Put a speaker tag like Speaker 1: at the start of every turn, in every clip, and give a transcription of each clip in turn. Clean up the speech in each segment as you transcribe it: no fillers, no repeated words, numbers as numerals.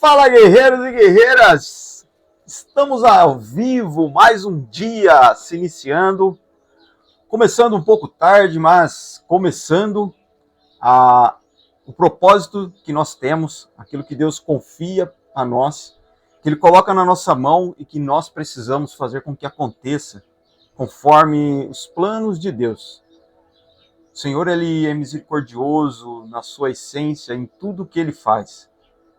Speaker 1: Fala, guerreiros e guerreiras! Estamos ao vivo, mais um dia se iniciando, começando um pouco tarde, mas começando o propósito que nós temos, aquilo que Deus confia a nós, que Ele coloca na nossa mão e que nós precisamos fazer com que aconteça, conforme os planos de Deus. O Senhor, Ele é misericordioso na sua essência, em tudo que Ele faz.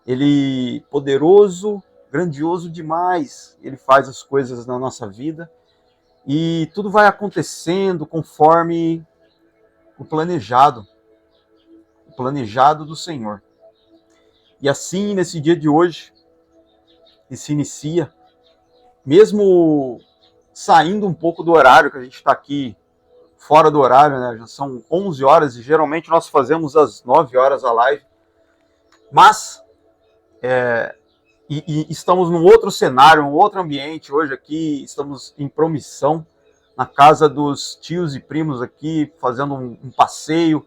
Speaker 1: Ele é poderoso, grandioso demais, Ele faz as coisas na nossa vida e tudo vai acontecendo conforme o planejado do Senhor. E assim, nesse dia de hoje, que se inicia, mesmo saindo um pouco do horário, que a gente está aqui fora do horário, né? Já são 11 horas e geralmente nós fazemos às 9 horas a live, mas estamos num outro cenário, um outro ambiente. Hoje aqui estamos em Promissão, na casa dos tios e primos aqui, fazendo um passeio.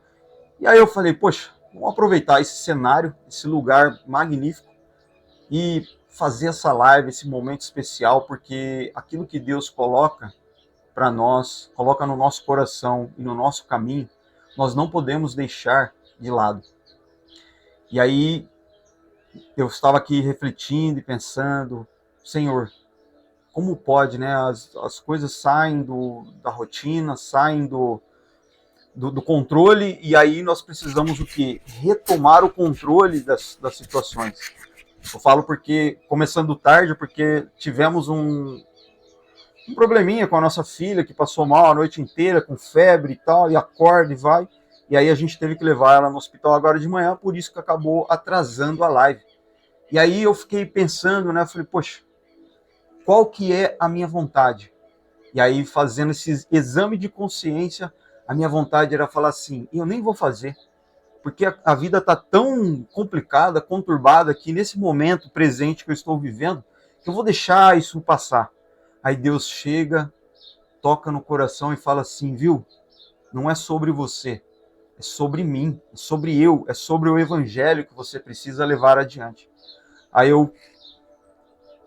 Speaker 1: E aí eu falei, poxa, vamos aproveitar esse cenário, esse lugar magnífico e fazer essa live, esse momento especial, porque aquilo que Deus coloca para nós, coloca no nosso coração e no nosso caminho, nós não podemos deixar de lado. E aí eu estava aqui refletindo e pensando, Senhor, como pode, né? As coisas saem da rotina, saem do controle, e aí nós precisamos o quê? Retomar o controle das situações. Eu falo porque, começando tarde, porque tivemos um probleminha com a nossa filha, que passou mal a noite inteira, com febre e tal, e acorda e vai, e aí a gente teve que levar ela no hospital agora de manhã, por isso que acabou atrasando a live. E aí eu fiquei pensando, né? Falei, poxa, qual que é a minha vontade? E aí, fazendo esse exame de consciência, a minha vontade era falar assim, eu nem vou fazer, porque a vida está tão complicada, conturbada, que nesse momento presente que eu estou vivendo, eu vou deixar isso passar. Aí Deus chega, toca no coração e fala assim, viu? Não é sobre você, é sobre mim, é sobre eu, é sobre o evangelho que você precisa levar adiante. Aí eu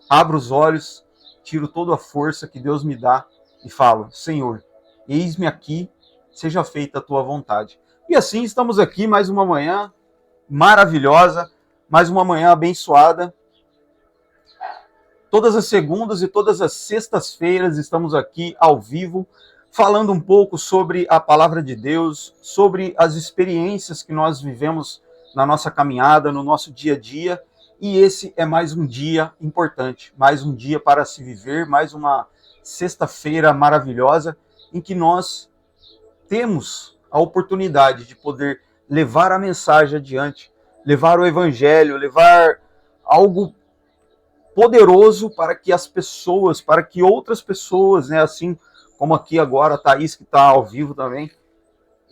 Speaker 1: abro os olhos, tiro toda a força que Deus me dá e falo, Senhor, eis-me aqui, seja feita a tua vontade. E assim estamos aqui mais uma manhã maravilhosa, mais uma manhã abençoada. Todas as segundas e todas as sextas-feiras estamos aqui ao vivo, falando um pouco sobre a palavra de Deus, sobre as experiências que nós vivemos na nossa caminhada, no nosso dia a dia. E esse é mais um dia importante, mais um dia para se viver, mais uma sexta-feira maravilhosa, em que nós temos a oportunidade de poder levar a mensagem adiante, levar o evangelho, levar algo poderoso para que as pessoas, para que outras pessoas, né, assim como aqui agora a Thaís, que está ao vivo também,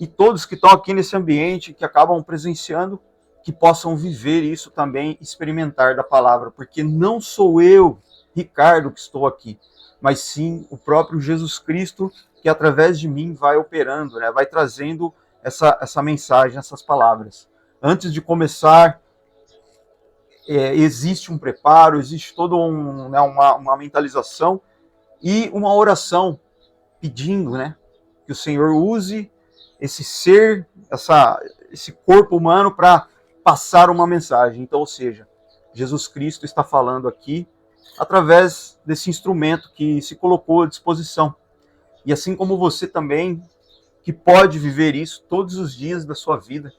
Speaker 1: e todos que estão aqui nesse ambiente, que acabam presenciando, que possam viver isso também, experimentar da palavra, porque não sou eu, Ricardo, que estou aqui, mas sim o próprio Jesus Cristo, que através de mim vai operando, né, vai trazendo essa mensagem, essas palavras. Antes de começar, existe um preparo, existe toda uma mentalização e uma oração pedindo, né, que o Senhor use esse ser, esse corpo humano para passar uma mensagem. Então, ou seja, Jesus Cristo está falando aqui através desse instrumento que se colocou à disposição. E assim como você também, que pode viver isso todos os dias da sua vida,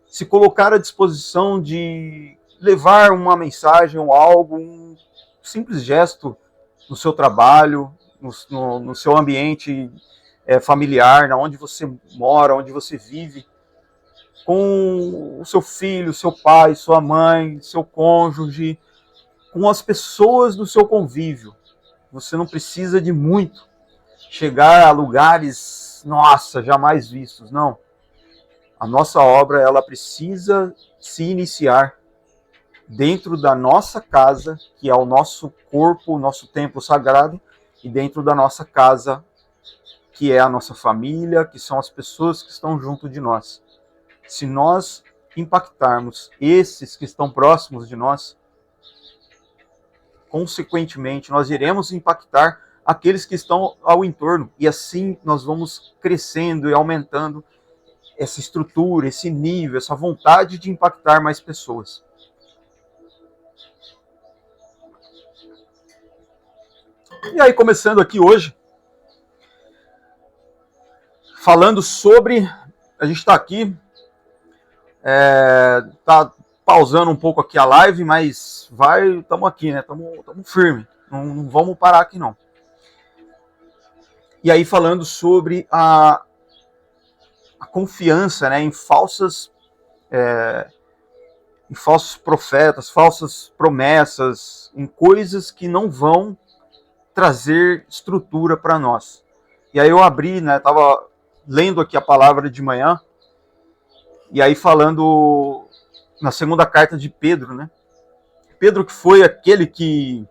Speaker 1: se colocar à disposição de levar uma mensagem ou algo, um simples gesto no seu trabalho, no seu ambiente familiar, onde você mora, onde você vive, com o seu filho, seu pai, sua mãe, seu cônjuge, com as pessoas do seu convívio. Você não precisa de muito, chegar a lugares, nossa, jamais vistos, não. A nossa obra, ela precisa se iniciar dentro da nossa casa, que é o nosso corpo, o nosso templo sagrado, e dentro da nossa casa, que é a nossa família, que são as pessoas que estão junto de nós. Se nós impactarmos esses que estão próximos de nós, consequentemente, nós iremos impactar aqueles que estão ao entorno. E assim nós vamos crescendo e aumentando essa estrutura, esse nível, essa vontade de impactar mais pessoas. E aí, começando aqui hoje, falando sobre... A gente está aqui, tá pausando um pouco aqui a live, mas estamos aqui, né? Estamos firme, não vamos parar aqui não. E aí falando sobre a confiança, né, em falsos profetas, falsas promessas, em coisas que não vão trazer estrutura para nós. E aí eu abri, né, estava lendo aqui a palavra de manhã, e aí falando na segunda carta de Pedro, né? Pedro, que foi aquele que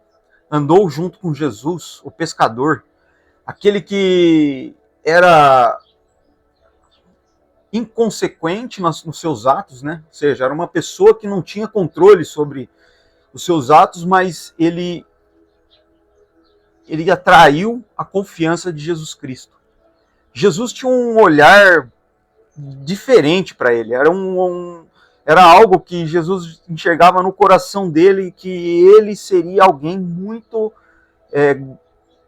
Speaker 1: andou junto com Jesus, o pescador, aquele que era inconsequente nos seus atos, né? Ou seja, era uma pessoa que não tinha controle sobre os seus atos, mas ele atraiu a confiança de Jesus Cristo. Jesus tinha um olhar diferente para ele, era algo que Jesus enxergava no coração dele, que ele seria alguém muito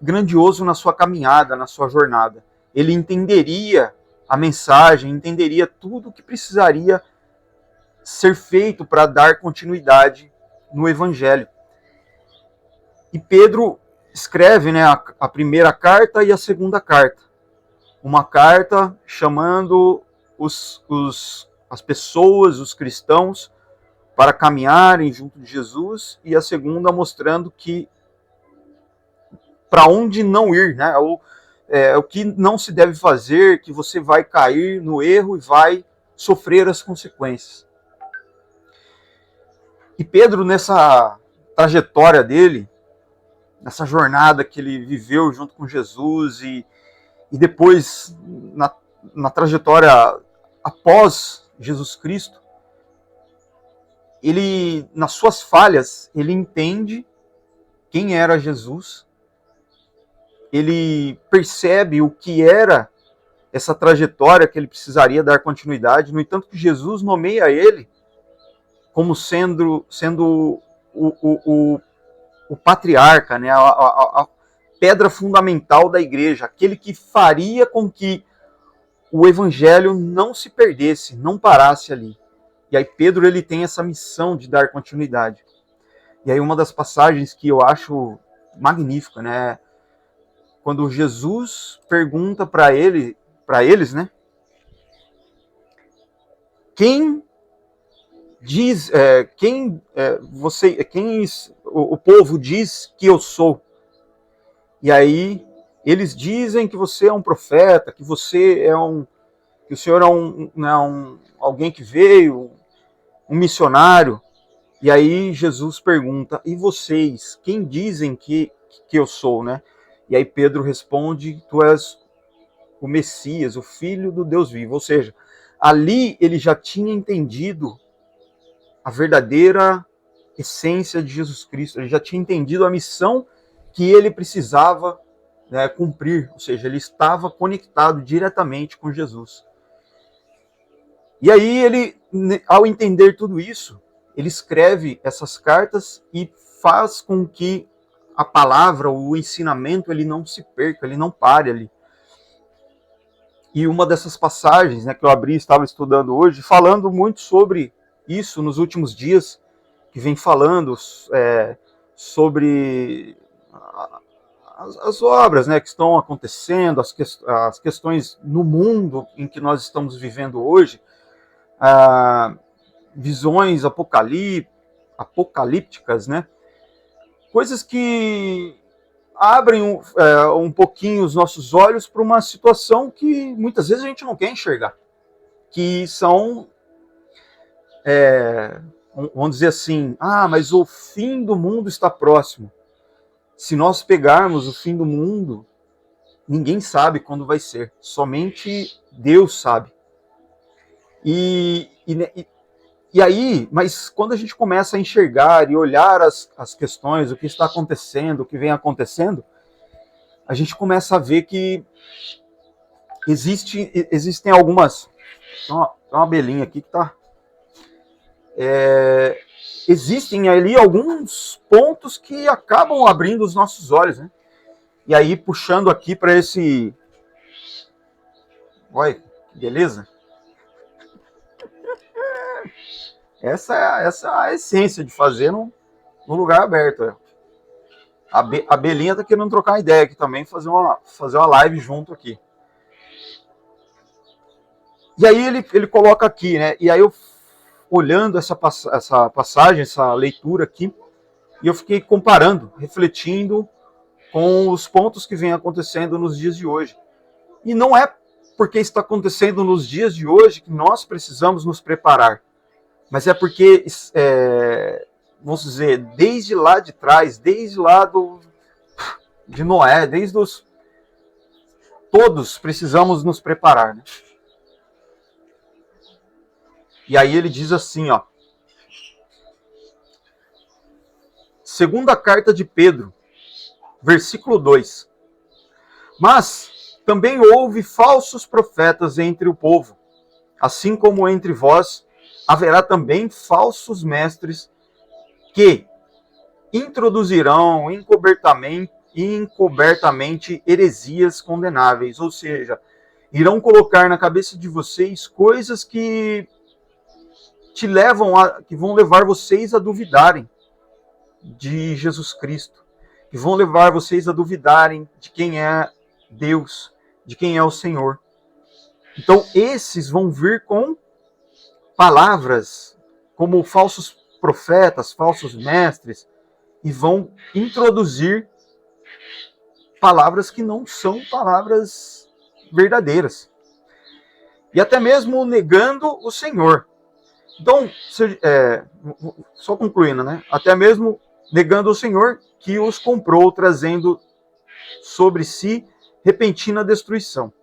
Speaker 1: grandioso na sua caminhada, na sua jornada. Ele entenderia a mensagem, entenderia tudo o que precisaria ser feito para dar continuidade no Evangelho. E Pedro escreve, né, a primeira carta e a segunda carta. Uma carta chamando as pessoas, os cristãos, para caminharem junto de Jesus, e a segunda mostrando que para onde não ir, né? O que não se deve fazer, que você vai cair no erro e vai sofrer as consequências. E Pedro, nessa trajetória dele, nessa jornada que ele viveu junto com Jesus, e depois na trajetória após Jesus Cristo, ele, nas suas falhas, ele entende quem era Jesus, ele percebe o que era essa trajetória que ele precisaria dar continuidade. No entanto, que Jesus nomeia ele como sendo o patriarca, né, a pedra fundamental da igreja, aquele que faria com que o evangelho não se perdesse, não parasse ali. E aí Pedro, ele tem essa missão de dar continuidade. E aí uma das passagens que eu acho magnífica, né, quando Jesus pergunta para eles, né, quem diz, o povo diz que eu sou? E aí eles dizem que você é um profeta, que você que o Senhor é alguém que veio, um missionário. E aí Jesus pergunta: e vocês, quem dizem que eu sou, né? E aí Pedro responde: tu és o Messias, o Filho do Deus vivo. Ou seja, ali ele já tinha entendido a verdadeira essência de Jesus Cristo, ele já tinha entendido a missão que ele precisava, né, cumprir, ou seja, ele estava conectado diretamente com Jesus. E aí ele, ao entender tudo isso, ele escreve essas cartas e faz com que a palavra, o ensinamento, ele não se perca, ele não pare ali. E uma dessas passagens, né, que eu abri e estava estudando hoje, falando muito sobre isso nos últimos dias, que vem falando sobre as obras, né, que estão acontecendo, as questões no mundo em que nós estamos vivendo hoje, visões apocalípticas, né, coisas que abrem um pouquinho os nossos olhos para uma situação que muitas vezes a gente não quer enxergar, que são, vamos dizer assim, mas o fim do mundo está próximo. Se nós pegarmos o fim do mundo, ninguém sabe quando vai ser, somente Deus sabe. E E aí, mas quando a gente começa a enxergar e olhar as questões, o que está acontecendo, o que vem acontecendo, a gente começa a ver que existem algumas... Tem uma abelhinha aqui que está... existem ali alguns pontos que acabam abrindo os nossos olhos, né? E aí, puxando aqui para esse... Olha, que beleza! Essa é a essência de fazer num lugar aberto. A Belinha tá querendo trocar ideia aqui também, fazer uma live junto aqui. E aí ele coloca aqui, né? E aí eu, olhando essa passagem, essa leitura aqui, e eu fiquei comparando, refletindo com os pontos que vêm acontecendo nos dias de hoje. E não é porque está acontecendo nos dias de hoje que nós precisamos nos preparar, mas é porque, vamos dizer, desde lá de trás, desde lá de Noé, todos precisamos nos preparar, né? E aí ele diz assim, ó, segunda carta de Pedro, versículo 2. Mas também houve falsos profetas entre o povo, assim como entre vós haverá também falsos mestres que introduzirão encobertamente heresias condenáveis, ou seja, irão colocar na cabeça de vocês coisas que que vão levar vocês a duvidarem de Jesus Cristo, que vão levar vocês a duvidarem de quem é Deus, de quem é o Senhor. Então, esses vão vir com palavras como falsos profetas, falsos mestres, e vão introduzir palavras que não são palavras verdadeiras. E até mesmo negando o Senhor. Então, só concluindo, né? Até mesmo negando o Senhor que os comprou, trazendo sobre si repentina destruição.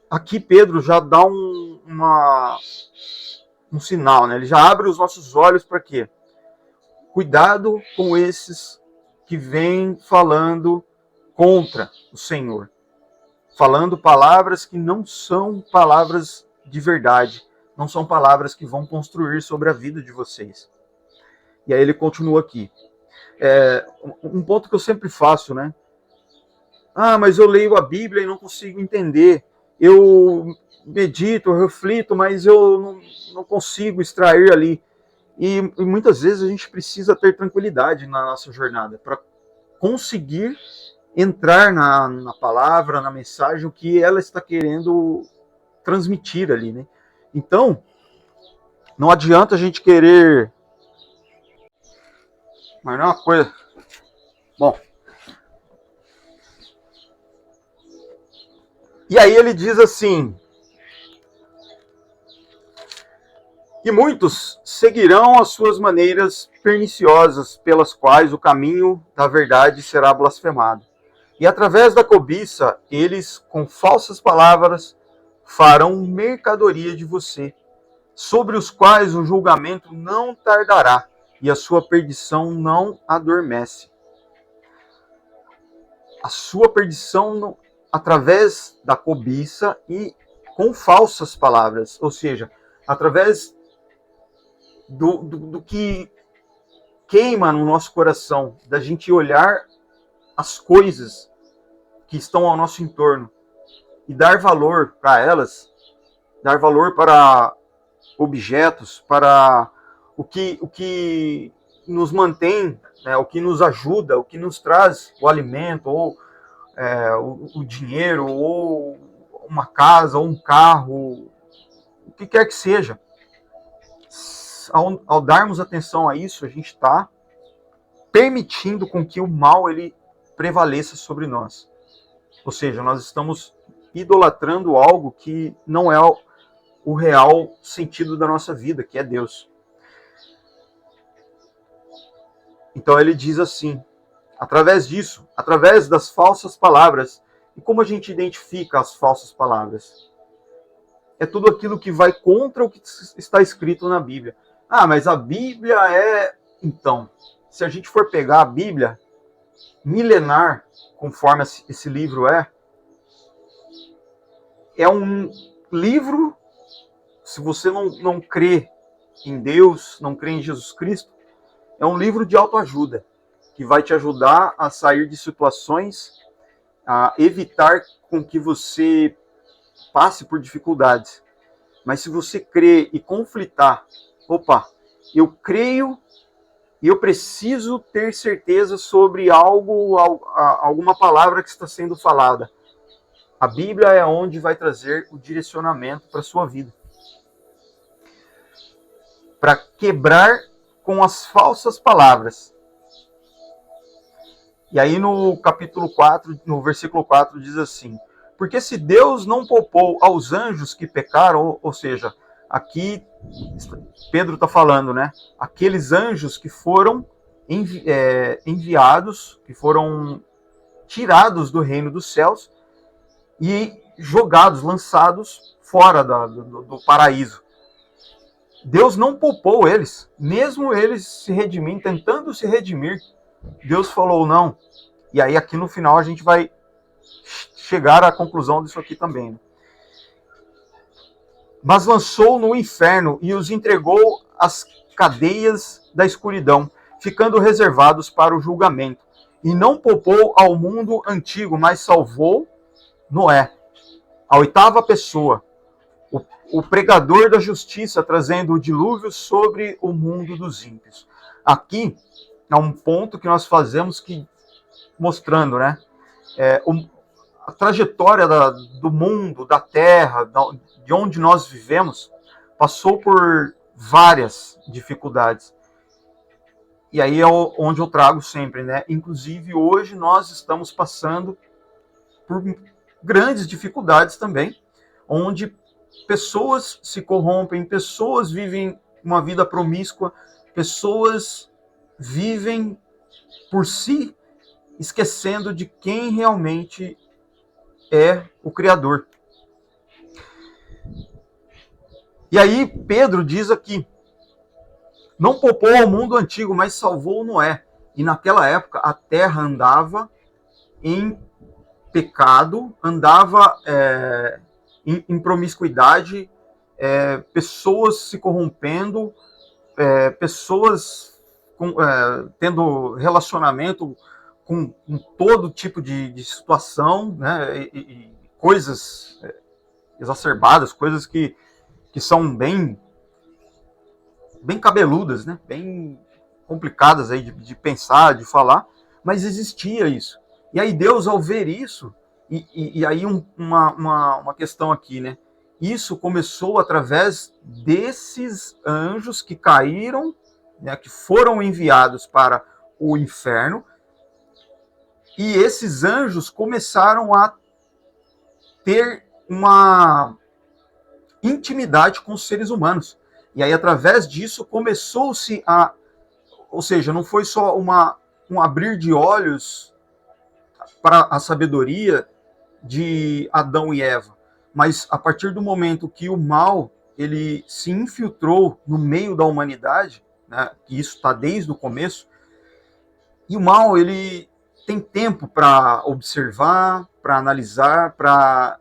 Speaker 1: Aqui Pedro já dá um sinal, né? Ele já abre os nossos olhos para quê? Cuidado com esses que vêm falando contra o Senhor. Falando palavras que não são palavras de verdade. Não são palavras que vão construir sobre a vida de vocês. E aí ele continua aqui. Um ponto que eu sempre faço, né? Ah, mas eu leio a Bíblia e não consigo entender. Eu medito, eu reflito, mas eu não consigo extrair ali. E muitas vezes a gente precisa ter tranquilidade na nossa jornada para conseguir entrar na palavra, na mensagem, o que ela está querendo transmitir ali, né? Então, não adianta a gente querer... Mas não é uma coisa... Bom... E aí ele diz assim... E muitos seguirão as suas maneiras perniciosas, pelas quais o caminho da verdade será blasfemado. E através da cobiça, eles, com falsas palavras, farão mercadoria de você, sobre os quais o julgamento não tardará, e a sua perdição não adormece. A sua perdição através da cobiça e com falsas palavras, ou seja, através do que queima no nosso coração, da gente olhar as coisas que estão ao nosso entorno e dar valor para elas, dar valor para objetos, para o que nos mantém, né, o que nos ajuda, o que nos traz o alimento, ou o dinheiro, ou uma casa, ou um carro, o que quer que seja. Ao darmos atenção a isso, a gente está permitindo com que o mal ele prevaleça sobre nós. Ou seja, nós estamos idolatrando algo que não é o real sentido da nossa vida, que é Deus. Então ele diz assim, através disso, através das falsas palavras, E como a gente identifica as falsas palavras? É tudo aquilo que vai contra o que está escrito na Bíblia. Ah, mas a Bíblia é... Então, se a gente for pegar a Bíblia milenar, conforme esse livro é um livro, se você não crê em Deus, não crê em Jesus Cristo, é um livro de autoajuda, que vai te ajudar a sair de situações, a evitar com que você passe por dificuldades. Mas se você crê e conflitar, opa, eu creio e eu preciso ter certeza sobre algo, alguma palavra que está sendo falada. A Bíblia é onde vai trazer o direcionamento para a sua vida. Para quebrar com as falsas palavras. E aí no capítulo 4, no versículo 4, diz assim: porque se Deus não poupou aos anjos que pecaram, ou seja, aqui Pedro está falando, né? Aqueles anjos que foram enviados, que foram tirados do reino dos céus e jogados, lançados fora do paraíso. Deus não poupou eles, mesmo eles se redimindo, tentando se redimir, Deus falou não. E aí aqui no final a gente vai chegar à conclusão disso aqui também. Né? Mas lançou no inferno e os entregou às cadeias da escuridão, ficando reservados para o julgamento. E não poupou ao mundo antigo, mas salvou Noé, a oitava pessoa, o pregador da justiça, trazendo o dilúvio sobre o mundo dos ímpios. Aqui é um ponto que nós fazemos que mostrando, né? A trajetória do mundo, da terra, de onde nós vivemos, passou por várias dificuldades. E aí é onde eu trago sempre, né? Inclusive hoje nós estamos passando por grandes dificuldades também, onde pessoas se corrompem, pessoas vivem uma vida promíscua, pessoas vivem por si, esquecendo de quem realmente é o Criador. E aí Pedro diz aqui, não poupou ao mundo antigo, mas salvou Noé. E naquela época a terra andava em pecado, andava em promiscuidade, pessoas se corrompendo, pessoas tendo relacionamento com todo tipo de situação, né, e coisas exacerbadas, coisas que são bem cabeludas, né, bem complicadas aí de pensar, de falar, mas existia isso. E aí Deus, ao ver isso, e aí uma questão aqui, né? Isso começou através desses anjos que caíram, né, que foram enviados para o inferno, e esses anjos começaram a ter uma intimidade com os seres humanos. E aí, através disso, começou-se a... Ou seja, não foi só um abrir de olhos para a sabedoria de Adão e Eva, mas a partir do momento que o mal ele se infiltrou no meio da humanidade, né, que isso está desde o começo, e o mal ele tem tempo para observar, para analisar, para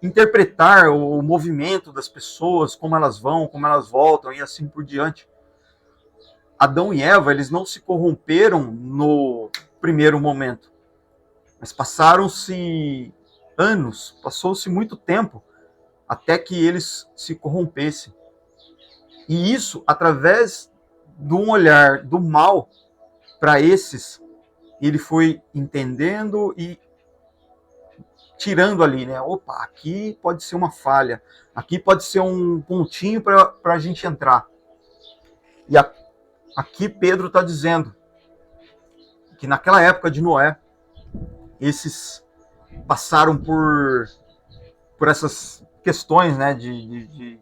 Speaker 1: interpretar o movimento das pessoas, como elas vão, como elas voltam e assim por diante. Adão e Eva, eles não se corromperam no primeiro momento, mas passaram-se anos, passou-se muito tempo até que eles se corrompessem. E isso, através de um olhar do mal para esses, ele foi entendendo e tirando ali, né? Opa, aqui pode ser uma falha, aqui pode ser um pontinho para a gente entrar. E aqui Pedro está dizendo que naquela época de Noé, esses passaram por essas questões, né, de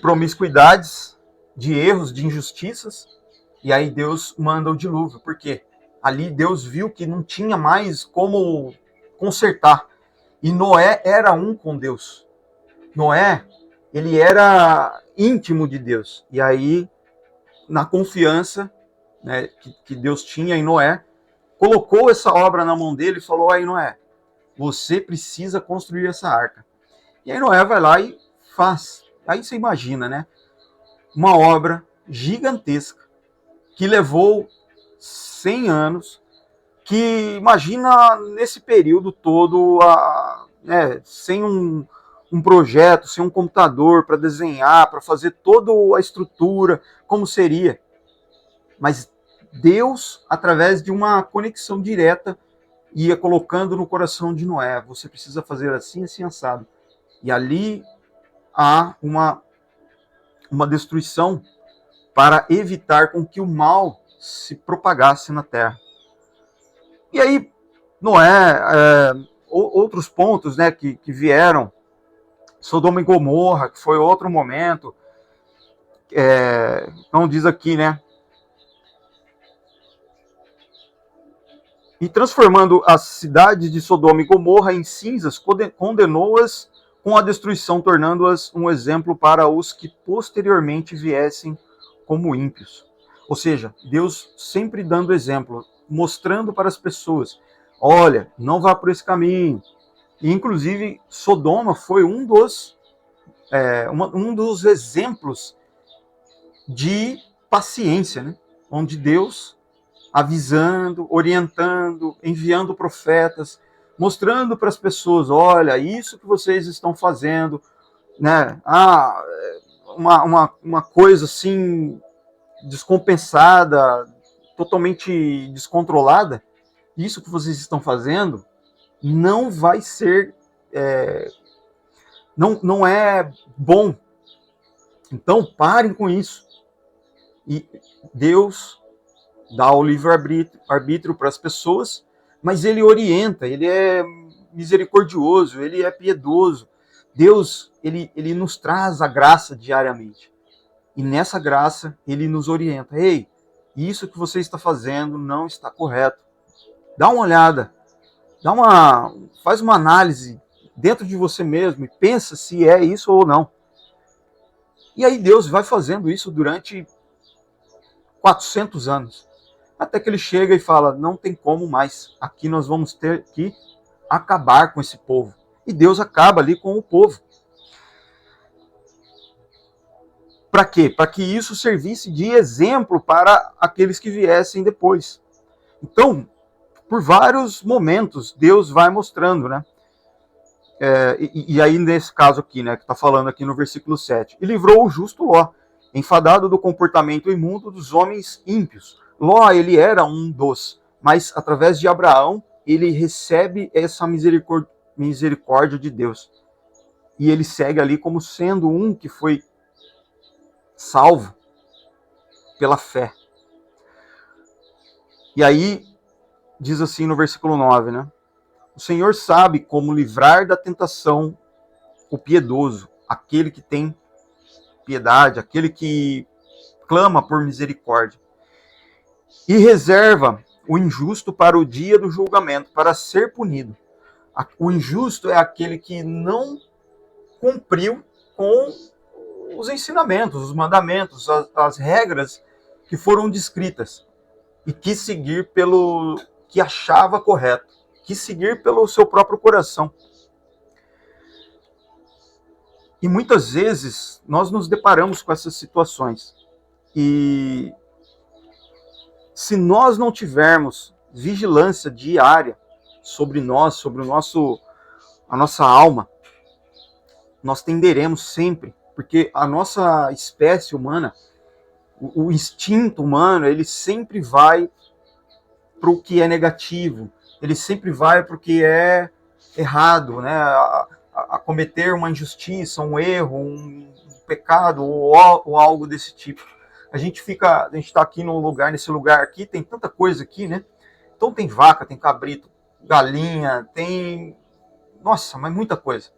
Speaker 1: promiscuidades, de erros, de injustiças, e aí Deus manda o dilúvio. Por quê? Ali Deus viu que não tinha mais como consertar. E Noé era um com Deus. Noé, ele era íntimo de Deus. E aí, na confiança, né, que Deus tinha em Noé, colocou essa obra na mão dele e falou: aí Noé, você precisa construir essa arca. E aí Noé vai lá e faz. Aí você imagina, né? Uma obra gigantesca que levou 100 anos, que imagina nesse período todo, sem um projeto, sem um computador para desenhar, para fazer toda a estrutura, como seria. Mas Deus, através de uma conexão direta, ia colocando no coração de Noé: você precisa fazer assim, assim, assado. E ali há uma destruição para evitar com que o mal se propagasse na terra. E aí, Noé, outros pontos, né, que vieram, Sodoma e Gomorra, que foi outro momento, então diz aqui, né, e transformando as cidades de Sodoma e Gomorra em cinzas, condenou-as com a destruição, tornando-as um exemplo para os que posteriormente viessem como ímpios. Ou seja, Deus sempre dando exemplo, mostrando para as pessoas: olha, não vá por esse caminho. E, inclusive, Sodoma foi um dos exemplos de paciência, né? Onde Deus, avisando, orientando, enviando profetas, mostrando para as pessoas: olha, isso que vocês estão fazendo, né? Uma coisa assim descompensada, totalmente descontrolada, isso que vocês estão fazendo não vai ser, não é bom. Então parem com isso. E Deus dá o livre-arbítrio para as pessoas, mas ele orienta, ele é misericordioso, ele é piedoso. Deus, ele nos traz a graça diariamente. E nessa graça, ele nos orienta: ei, isso que você está fazendo não está correto. Dá uma olhada, faz uma análise dentro de você mesmo e pensa se é isso ou não. E aí Deus vai fazendo isso durante 400 anos. Até que ele chega e fala: não tem como mais, aqui nós vamos ter que acabar com esse povo. E Deus acaba ali com o povo. Para quê? Para que isso servisse de exemplo para aqueles que viessem depois. Então, por vários momentos, Deus vai mostrando, né? E aí, nesse caso aqui, né, que está falando aqui no versículo 7, e livrou o justo Ló, enfadado do comportamento imundo dos homens ímpios. Ló, ele era um dos, mas através de Abraão, ele recebe essa misericórdia de Deus. E ele segue ali como sendo um que foi salvo pela fé. E aí, diz assim no versículo 9, né? O Senhor sabe como livrar da tentação o piedoso, aquele que tem piedade, aquele que clama por misericórdia. E reserva o injusto para o dia do julgamento, para ser punido. O injusto é aquele que não cumpriu com os ensinamentos, os mandamentos, as regras que foram descritas, e quis seguir pelo que achava correto, quis seguir pelo seu próprio coração. E muitas vezes nós nos deparamos com essas situações. E se nós não tivermos vigilância diária sobre nós, sobre a nossa alma, nós tenderemos sempre, porque a nossa espécie humana, o instinto humano, ele sempre vai para o que é negativo, ele sempre vai para o que é errado, né? A cometer uma injustiça, um erro, um pecado ou algo desse tipo. A gente está aqui nesse lugar aqui, tem tanta coisa aqui, né? Então tem vaca, tem cabrito, galinha, tem... Nossa, mas muita coisa.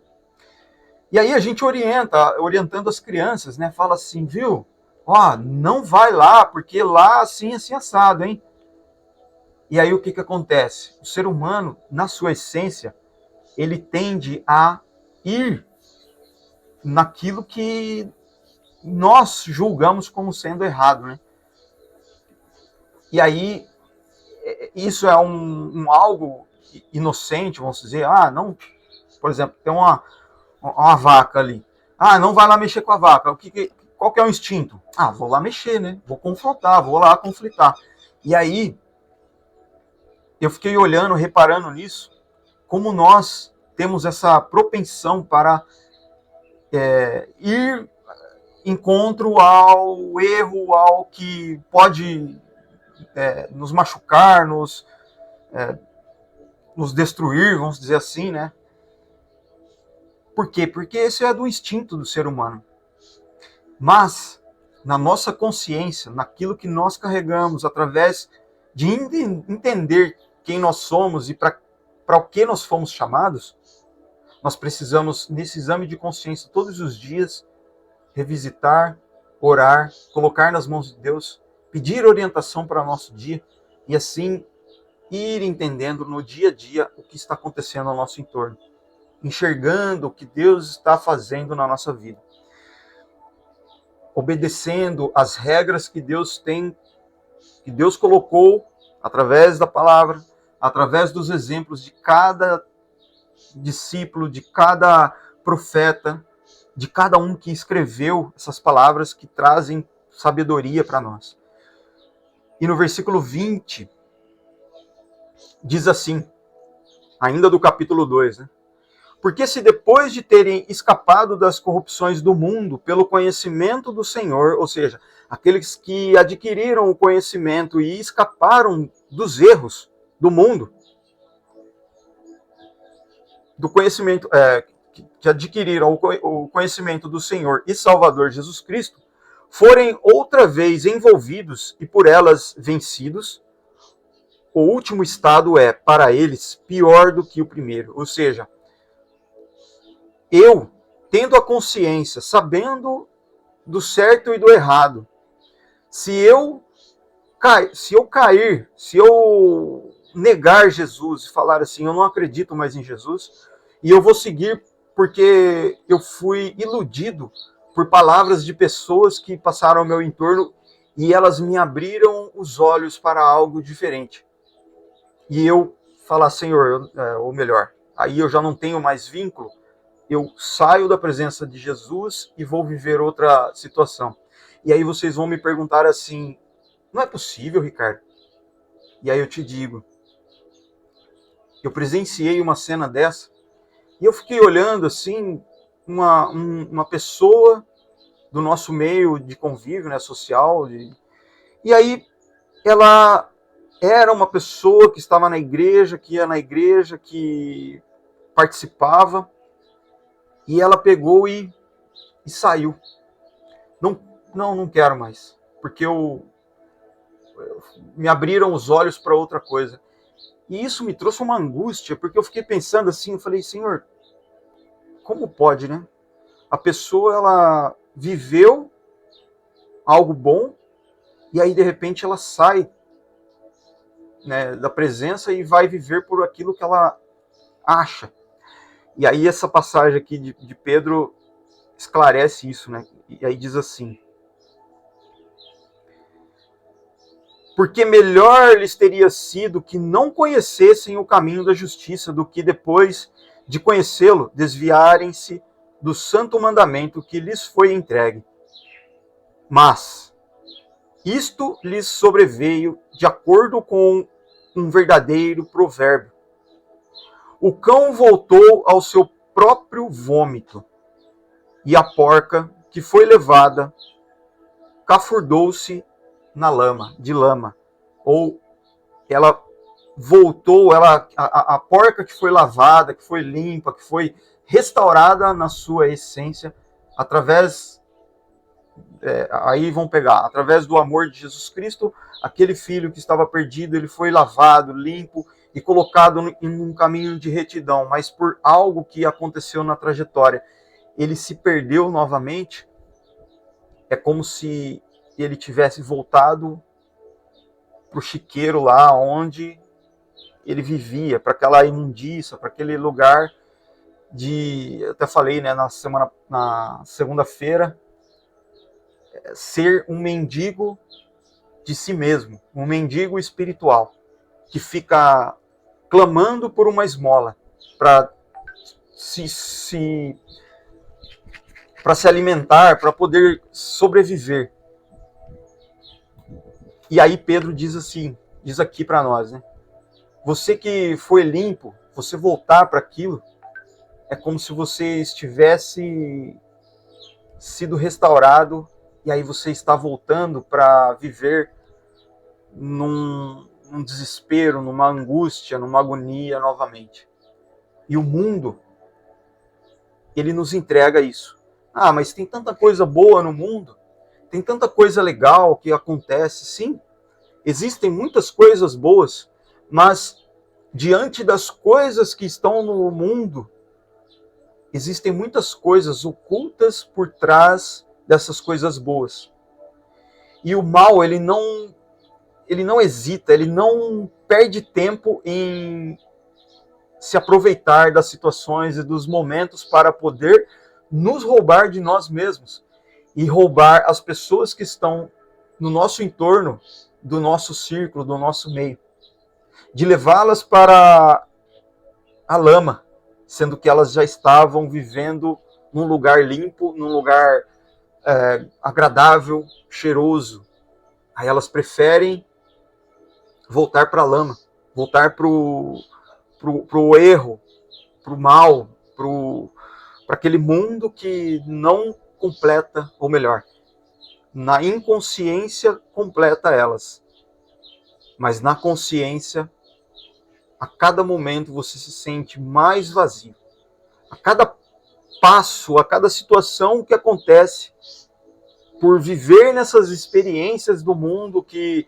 Speaker 1: E aí a gente orientando as crianças, né? Fala assim, viu? Ó, não vai lá, porque lá assim assado, hein? E aí o que acontece? O ser humano, na sua essência, ele tende a ir naquilo que nós julgamos como sendo errado, né? E aí, isso é um algo inocente, vamos dizer, não, por exemplo, tem uma vaca ali. Não vai lá mexer com a vaca. Qual que é o instinto? Vou lá mexer, né? Vou confrontar, vou lá conflitar. E aí, eu fiquei olhando, reparando nisso, como nós temos essa propensão para ir encontro ao erro, ao que pode nos machucar, nos destruir, vamos dizer assim, né? Por quê? Porque esse é do instinto do ser humano. Mas, na nossa consciência, naquilo que nós carregamos, através de entender quem nós somos e para o que nós fomos chamados, nós precisamos, nesse exame de consciência, todos os dias, revisitar, orar, colocar nas mãos de Deus, pedir orientação para o nosso dia e assim ir entendendo no dia a dia o que está acontecendo ao nosso entorno, enxergando o que Deus está fazendo na nossa vida, obedecendo as regras que Deus tem, que Deus colocou através da palavra, através dos exemplos de cada discípulo, de cada profeta, de cada um que escreveu essas palavras que trazem sabedoria para nós. E no versículo 20, diz assim, ainda do capítulo 2, né? Porque se depois de terem escapado das corrupções do mundo pelo conhecimento do Senhor, ou seja, aqueles que adquiriram o conhecimento e escaparam dos erros do mundo, do conhecimento, que adquiriram o conhecimento do Senhor e Salvador Jesus Cristo, forem outra vez envolvidos e por elas vencidos, o último estado é, para eles, pior do que o primeiro. Ou seja, eu, tendo a consciência, sabendo do certo e do errado, se eu cair, se eu negar Jesus e falar assim, eu não acredito mais em Jesus, e eu vou seguir porque eu fui iludido por palavras de pessoas que passaram ao meu entorno e elas me abriram os olhos para algo diferente. E eu falar, Senhor, ou melhor, aí eu já não tenho mais vínculo, eu saio da presença de Jesus e vou viver outra situação. E aí vocês vão me perguntar assim, não é possível, Ricardo? E aí eu te digo, eu presenciei uma cena dessa e eu fiquei olhando assim, uma pessoa do nosso meio de convívio, né, social, e aí ela era uma pessoa que estava na igreja, que ia na igreja, que participava, e ela pegou e saiu. Não quero mais, porque me abriram os olhos para outra coisa. E isso me trouxe uma angústia, porque eu fiquei pensando assim, eu falei, Senhor, como pode, né? A pessoa, ela viveu algo bom, e aí de repente ela sai, né, da presença e vai viver por aquilo que ela acha. E aí essa passagem aqui de Pedro esclarece isso, né? E aí diz assim, porque melhor lhes teria sido que não conhecessem o caminho da justiça do que depois de conhecê-lo desviarem-se do santo mandamento que lhes foi entregue. Mas isto lhes sobreveio de acordo com um verdadeiro provérbio. O cão voltou ao seu próprio vômito, e a porca que foi levada cafurdou-se na lama, de lama. Ou ela voltou, a porca que foi lavada, que foi limpa, que foi restaurada na sua essência, através, aí vão pegar, através do amor de Jesus Cristo, aquele filho que estava perdido, ele foi lavado, limpo e colocado em um caminho de retidão, mas por algo que aconteceu na trajetória, ele se perdeu novamente. É como se ele tivesse voltado para o chiqueiro lá onde ele vivia, para aquela imundícia, para aquele lugar eu até falei, né, na segunda-feira, ser um mendigo de si mesmo, um mendigo espiritual, que fica clamando por uma esmola para para se alimentar, para poder sobreviver. E aí Pedro diz assim, diz aqui para nós, né? Você que foi limpo, você voltar para aquilo, é como se você estivesse sido restaurado e aí você está voltando para viver num desespero, numa angústia, numa agonia novamente. E o mundo, ele nos entrega isso. Ah, mas tem tanta coisa boa no mundo, tem tanta coisa legal que acontece. Sim, existem muitas coisas boas, mas diante das coisas que estão no mundo, existem muitas coisas ocultas por trás dessas coisas boas. E o mal, ele não hesita, ele não perde tempo em se aproveitar das situações e dos momentos para poder nos roubar de nós mesmos e roubar as pessoas que estão no nosso entorno, do nosso círculo, do nosso meio, de levá-las para a lama, sendo que elas já estavam vivendo num lugar limpo, num lugar agradável, cheiroso. Aí elas preferem voltar para a lama, voltar para o erro, para o mal, para aquele mundo que não completa, ou melhor, na inconsciência completa elas. Mas na consciência, a cada momento você se sente mais vazio. A cada passo, a cada situação que acontece, por viver nessas experiências do mundo que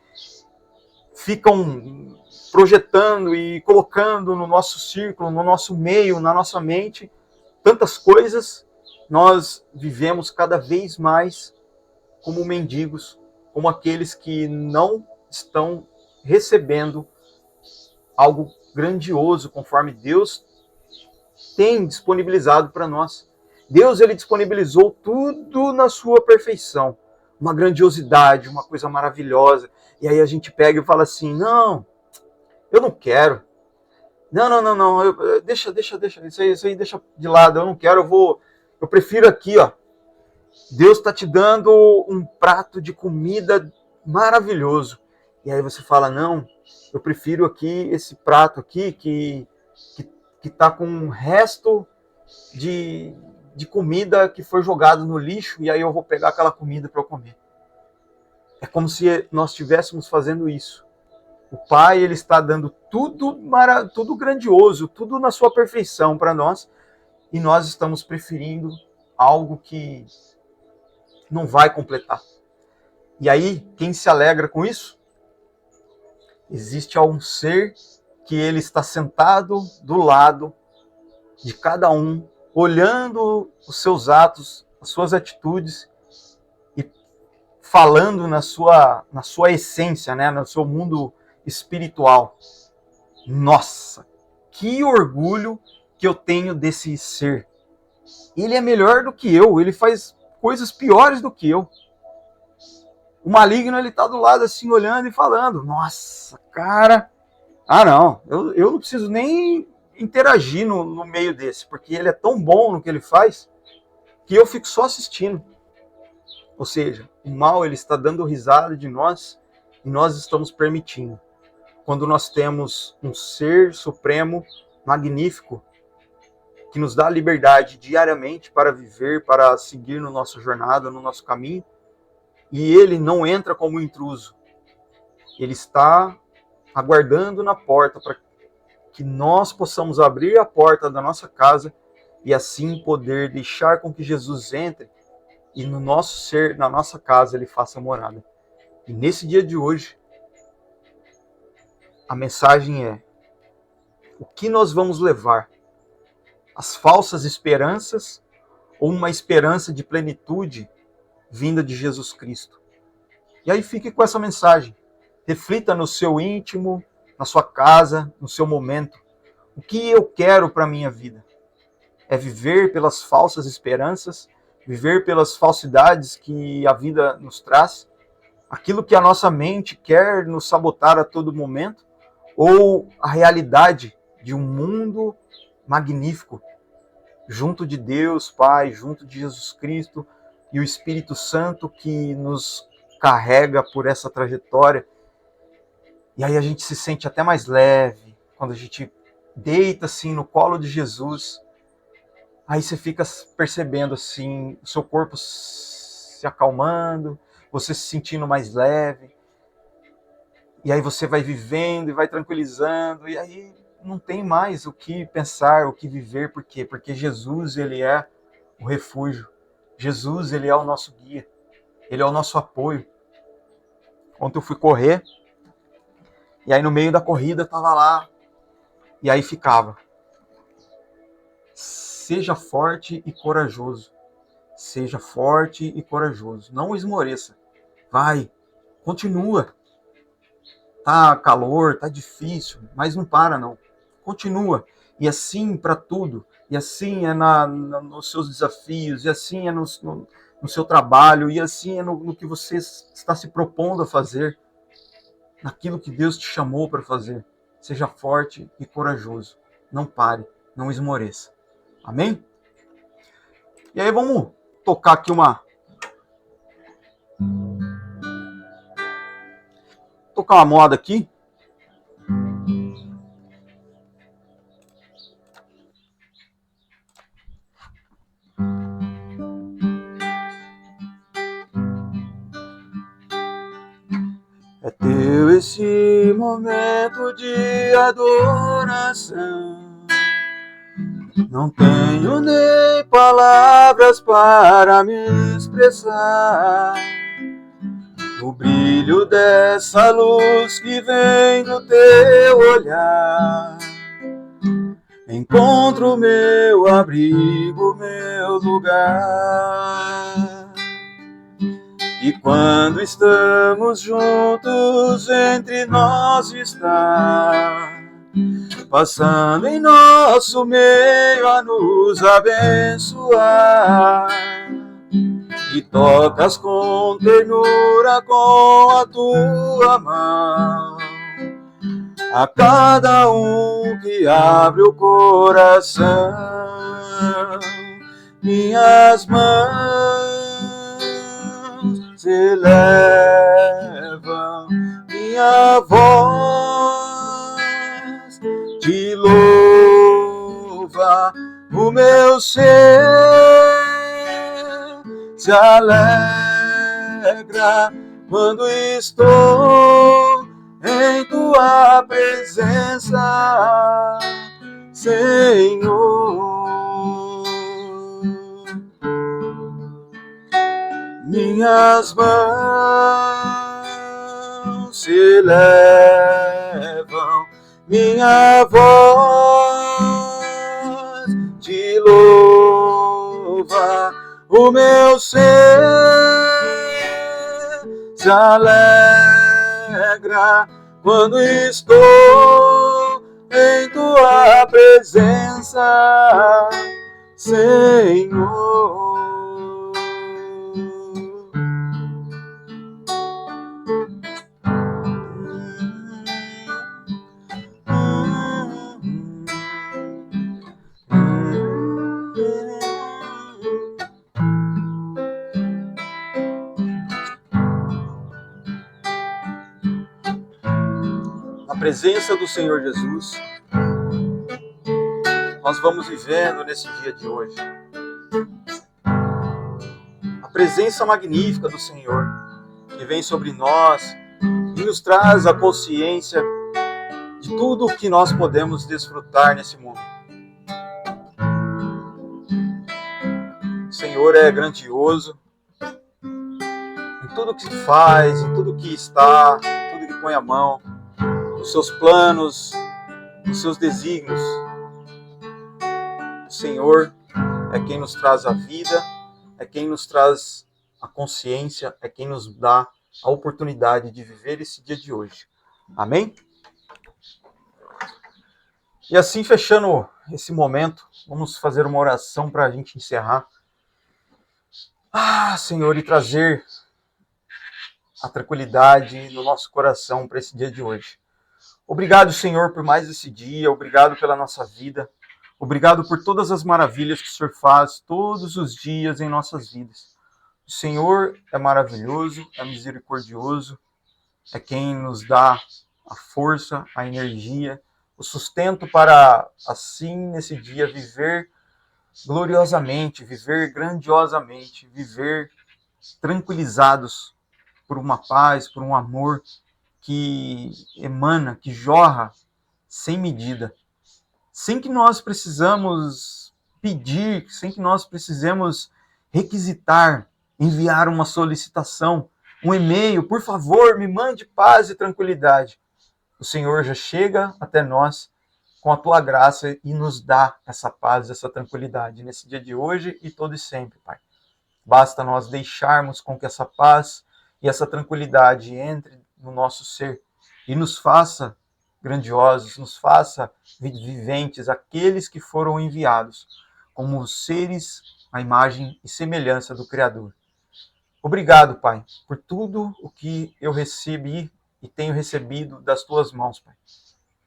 Speaker 1: ficam projetando e colocando no nosso círculo, no nosso meio, na nossa mente, tantas coisas, nós vivemos cada vez mais como mendigos, como aqueles que não estão recebendo algo grandioso, conforme Deus tem disponibilizado para nós. Deus, ele disponibilizou tudo na sua perfeição, uma grandiosidade, uma coisa maravilhosa. E aí a gente pega e fala assim, não, eu não quero. Não, deixa, isso aí deixa de lado, eu não quero, eu prefiro aqui, ó. Deus está te dando um prato de comida maravilhoso. E aí você fala, não, eu prefiro aqui esse prato aqui que tá com um resto de comida que foi jogado no lixo e aí eu vou pegar aquela comida para eu comer. É como se nós estivéssemos fazendo isso. O Pai, ele está dando tudo grandioso, tudo na sua perfeição para nós, e nós estamos preferindo algo que não vai completar. E aí, quem se alegra com isso? Existe um ser que ele está sentado do lado de cada um, olhando os seus atos, as suas atitudes e falando na sua essência, né, no seu mundo espiritual. Nossa, que orgulho que eu tenho desse ser. Ele é melhor do que eu, ele faz coisas piores do que eu. O maligno, ele tá do lado assim, olhando e falando, nossa, cara, não, eu não preciso nem interagir no meio desse, porque ele é tão bom no que ele faz, que eu fico só assistindo. Ou seja, o mal, ele está dando risada de nós, e nós estamos permitindo. Quando nós temos um ser supremo, magnífico, que nos dá liberdade diariamente para viver, para seguir na nossa jornada, no nosso caminho, e ele não entra como intruso. Ele está aguardando na porta para que nós possamos abrir a porta da nossa casa e assim poder deixar com que Jesus entre e no nosso ser, na nossa casa, ele faça morada. E nesse dia de hoje, a mensagem é: o que nós vamos levar? As falsas esperanças ou uma esperança de plenitude vinda de Jesus Cristo? E aí fique com essa mensagem. Reflita no seu íntimo, na sua casa, no seu momento. O que eu quero para a minha vida? É viver pelas falsas esperanças, viver pelas falsidades que a vida nos traz, aquilo que a nossa mente quer nos sabotar a todo momento, ou a realidade de um mundo magnífico, junto de Deus Pai, junto de Jesus Cristo e o Espírito Santo que nos carrega por essa trajetória. E aí a gente se sente até mais leve, quando a gente deita assim no colo de Jesus. Aí você fica percebendo assim, o seu corpo se acalmando, você se sentindo mais leve. E aí você vai vivendo e vai tranquilizando, e aí não tem mais o que pensar, o que viver. Por quê? Porque Jesus, ele é o refúgio. Jesus, ele é o nosso guia. Ele é o nosso apoio. Ontem eu fui correr, e aí no meio da corrida estava lá, e aí ficava: seja forte e corajoso. Seja forte e corajoso. Não esmoreça. Vai, continua. Tá calor, tá difícil, mas não para não. Continua. E assim para tudo. E assim é nos seus desafios, e assim é no seu trabalho, e assim é no que você está se propondo a fazer, naquilo que Deus te chamou para fazer. Seja forte e corajoso. Não pare, não esmoreça. Amém? E aí vamos tocar aqui uma moda aqui. É teu esse momento de adoração. Não tenho nem palavras para me expressar. O brilho dessa luz que vem do teu olhar. Encontro meu abrigo, meu lugar. E quando estamos juntos, entre nós está, passando em nosso meio a nos abençoar. E tocas com ternura com a tua mão a cada um que abre o coração. Minhas mãos elevam, minha voz te louva, o meu ser se alegra quando estou em tua presença, Senhor. Minhas mãos se elevam, minha voz te louva, o meu ser se alegra quando estou em tua presença, Senhor. Na presença do Senhor Jesus, nós vamos vivendo nesse dia de hoje. A presença magnífica do Senhor, que vem sobre nós e nos traz a consciência de tudo o que nós podemos desfrutar nesse mundo. O Senhor é grandioso em tudo que faz, em tudo que está, em tudo que põe a mão, nos seus planos, nos seus desígnios. O Senhor é quem nos traz a vida, é quem nos traz a consciência, é quem nos dá a oportunidade de viver esse dia de hoje. Amém? E assim, fechando esse momento, vamos fazer uma oração para a gente encerrar. Senhor, e trazer a tranquilidade no nosso coração para esse dia de hoje. Obrigado, Senhor, por mais esse dia, obrigado pela nossa vida, obrigado por todas as maravilhas que o Senhor faz todos os dias em nossas vidas. O Senhor é maravilhoso, é misericordioso, é quem nos dá a força, a energia, o sustento para, assim, nesse dia, viver gloriosamente, viver grandiosamente, viver tranquilizados por uma paz, por um amor que emana, que jorra sem medida, sem que nós precisamos pedir, sem que nós precisemos requisitar, enviar uma solicitação, um e-mail, por favor, me mande paz e tranquilidade. O Senhor já chega até nós com a tua graça e nos dá essa paz, essa tranquilidade nesse dia de hoje e todo e sempre, Pai. Basta nós deixarmos com que essa paz e essa tranquilidade entre no nosso ser e nos faça grandiosos, nos faça viventes, aqueles que foram enviados como seres à imagem e semelhança do Criador. Obrigado, Pai, por tudo o que eu recebi e tenho recebido das tuas mãos, Pai.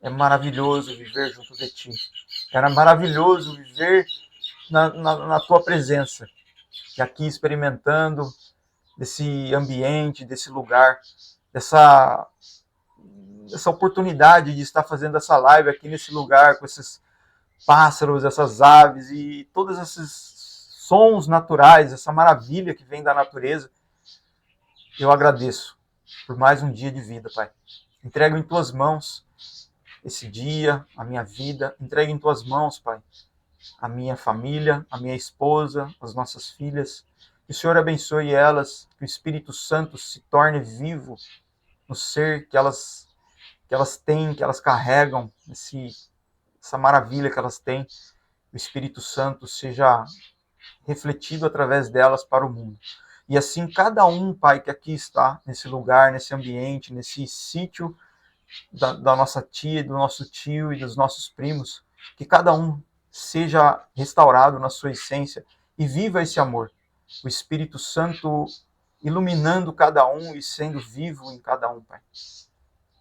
Speaker 1: É maravilhoso viver junto de ti. Era maravilhoso viver na tua presença. E aqui experimentando desse ambiente, desse lugar, dessa oportunidade de estar fazendo essa live aqui nesse lugar, com esses pássaros, essas aves e todos esses sons naturais, essa maravilha que vem da natureza. Eu agradeço por mais um dia de vida, Pai. Entrego em tuas mãos esse dia, a minha vida, entrego em tuas mãos, Pai, a minha família, a minha esposa, as nossas filhas. Que o Senhor abençoe elas, que o Espírito Santo se torne vivo no ser que elas têm, que elas carregam, essa maravilha que elas têm. O Espírito Santo seja refletido através delas para o mundo. E assim, cada um, Pai, que aqui está, nesse lugar, nesse ambiente, nesse sítio da nossa tia, do nosso tio e dos nossos primos, que cada um seja restaurado na sua essência e viva esse amor. O Espírito Santo iluminando cada um e sendo vivo em cada um, Pai.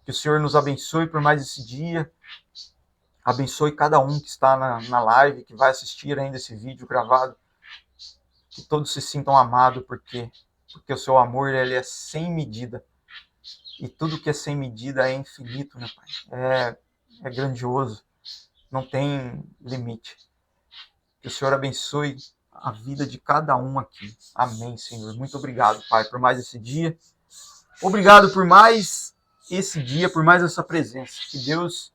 Speaker 1: Que o Senhor nos abençoe por mais esse dia, abençoe cada um que está na live, que vai assistir ainda esse vídeo gravado, que todos se sintam amados, porque o seu amor ele é sem medida. E tudo que é sem medida é infinito, né, Pai? É grandioso, não tem limite. Que o Senhor abençoe a vida de cada um aqui. Amém, Senhor. Muito obrigado, Pai, por mais esse dia. Obrigado por mais esse dia, por mais essa presença. Que Deus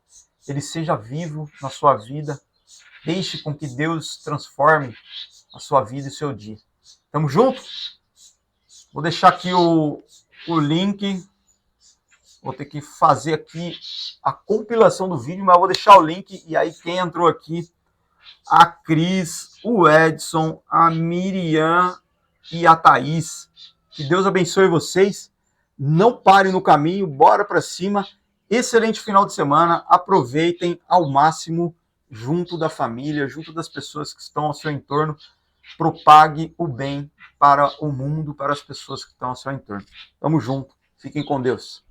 Speaker 1: ele seja vivo na sua vida. Deixe com que Deus transforme a sua vida e o seu dia. Tamo junto? Vou deixar aqui o link. Vou ter que fazer aqui a compilação do vídeo, mas eu vou deixar o link. E aí quem entrou aqui, a Cris, o Edson, a Miriam e a Thaís. Que Deus abençoe vocês. Não parem no caminho, bora para cima. Excelente final de semana. Aproveitem ao máximo junto da família, junto das pessoas que estão ao seu entorno. Propague o bem para o mundo, para as pessoas que estão ao seu entorno. Tamo junto. Fiquem com Deus.